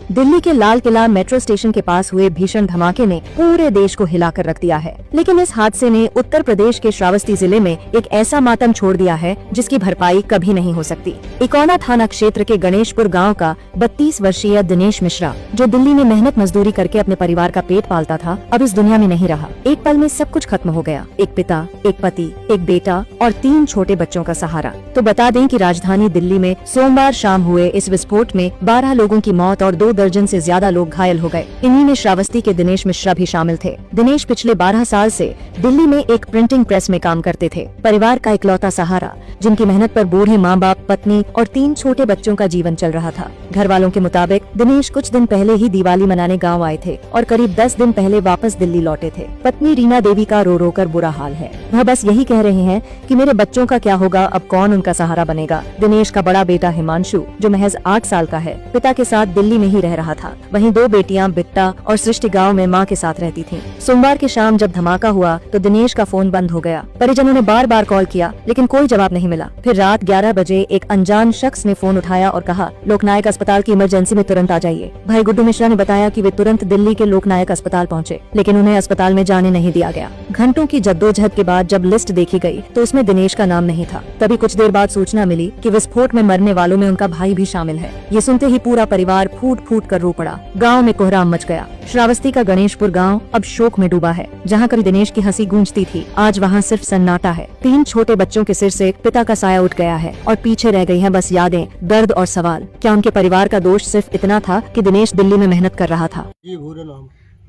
दिल्ली के Lal Qila metro station के पास हुए भीषण धमाके ने पूरे देश को हिलाकर रख दिया है। लेकिन इस हादसे ने उत्तर प्रदेश के श्रावस्ती जिले में एक ऐसा मातम छोड़ दिया है जिसकी भरपाई कभी नहीं हो सकती। इकौना थाना क्षेत्र के गणेशपुर गांव का 32 वर्षीय दिनेश मिश्रा, जो दिल्ली में मेहनत मजदूरी करके अपने परिवार का पेट पालता था, अब इस दुनिया में नहीं रहा। एक पल में सब कुछ खत्म हो गया। एक पिता, एक पति, एक बेटा और 3 छोटे बच्चों का सहारा। तो बता दें कि राजधानी दिल्ली में सोमवार शाम हुए इस विस्फोट में 12 लोगों की मौत और 2 दर्जन से ज्यादा लोग घायल हो गए। इन्हीं में श्रावस्ती के दिनेश मिश्रा भी शामिल थे। दिनेश पिछले 12 साल से दिल्ली में एक प्रिंटिंग प्रेस में काम करते थे। परिवार का इकलौता सहारा, जिनकी मेहनत पर बूढ़े माँ बाप, पत्नी और 3 छोटे बच्चों का जीवन चल रहा था। घर वालों के मुताबिक दिनेश कुछ दिन पहले ही दिवाली मनाने गाँव आए थे और करीब 10 दिन पहले वापस दिल्ली लौटे थे। पत्नी रीना देवी का रो रो कर बुरा हाल है। वह बस यही कह रहे हैं कि मेरे बच्चों का क्या होगा, अब कौन उनका सहारा बनेगा। दिनेश का बड़ा बेटा हिमांशु, जो महज 8 साल का है, पिता के साथ दिल्ली में ही रह रहा था। वहीं 2 बेटियां बिट्टा और सृष्टि गांव में मां के साथ रहती थीं। सोमवार की शाम जब धमाका हुआ तो दिनेश का फोन बंद हो गया। परिजनों ने बार बार कॉल किया लेकिन कोई जवाब नहीं मिला। फिर रात 11 बजे एक अनजान शख्स ने फोन उठाया और कहा, लोकनायक अस्पताल की इमरजेंसी में तुरंत आ जाइए। भाई गुड्डू मिश्रा ने बताया कि वे तुरंत दिल्ली के लोकनायक अस्पताल पहुंचे, लेकिन उन्हें अस्पताल में जाने नहीं दिया गया। घंटों की जद्दोजहद के बाद जब लिस्ट देखी गई तो उसमें दिनेश का नाम नहीं था। तभी कुछ देर बाद सूचना मिली कि विस्फोट में मरने वालों में उनका भाई भी शामिल है। ये सुनते ही पूरा परिवार फूट फूट कर रो पड़ा। गांव में कोहराम मच गया। श्रावस्ती का गणेशपुर गांव अब शोक में डूबा है। जहां कभी दिनेश की हंसी गूंजती थी, आज वहां सिर्फ सन्नाटा है। 3 छोटे बच्चों के सिर से पिता का साया उठ गया है और पीछे रह गई हैं बस यादें, दर्द और सवाल। क्या उनके परिवार का दोष सिर्फ इतना था कि दिनेश दिल्ली में मेहनत कर रहा था?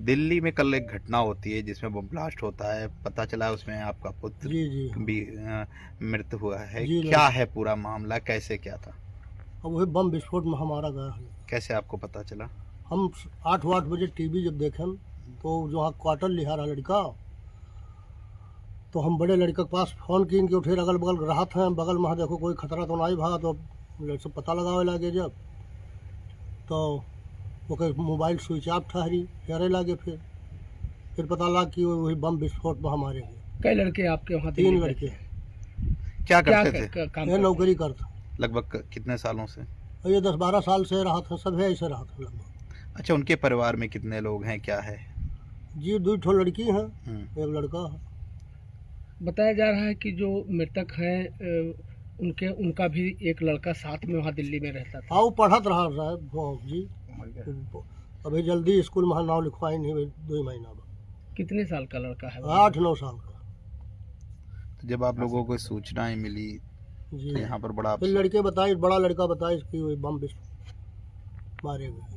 दिल्ली में कल एक घटना होती है जिसमें बम ब्लास्ट होता है, पता चला उसमें आपका पुत्र भी मृत्यु हुआ है। क्या है पूरा मामला, कैसे क्या था? अब वही बम विस्फोट में हमारा गया है। कैसे आपको पता चला? हम 8 बजे टीवी जब देखें तो जो क्वार्टर लिहा रहा लड़का, तो हम बड़े लड़के के पास फोन की, इनके उठे अगल बगल रहा था बगल में, देखो कोई खतरा तो नहीं भागा। तो सब पता लगावे लगे जब, तो ओके मोबाइल स्विच ऑफ ठहरी, फेरे लगे। फिर पता लगा कि वही बम विस्फोट में हमारे गए। कई लड़के आपके वहाँ? 3 लड़के। क्या करते थे? ये नौकरी करता। लगभग कितने सालों से? ये 10-12 साल से रहा था, सब ऐसे रहा था लगभग। अच्छा, उनके परिवार में कितने लोग हैं, क्या है? जी 2 ठो लड़की हैं, एक लड़का है। बताया जा रहा है कि जो मृतक है उनका भी एक लड़का साथ में वहाँ दिल्ली में रहता था। हाँ, वो पढ़त रहा साहब जी। अभी जल्दी स्कूल में नाम लिखवाई नहीं, 2 महीना बाद। कितने साल का लड़का है? 8-9 साल का। तो जब आप लोगों को सूचनाएं मिली जी, तो यहाँ पर बड़ा फिर लड़के बताए, बड़ा लड़का बताए कि वो बम मारे गए।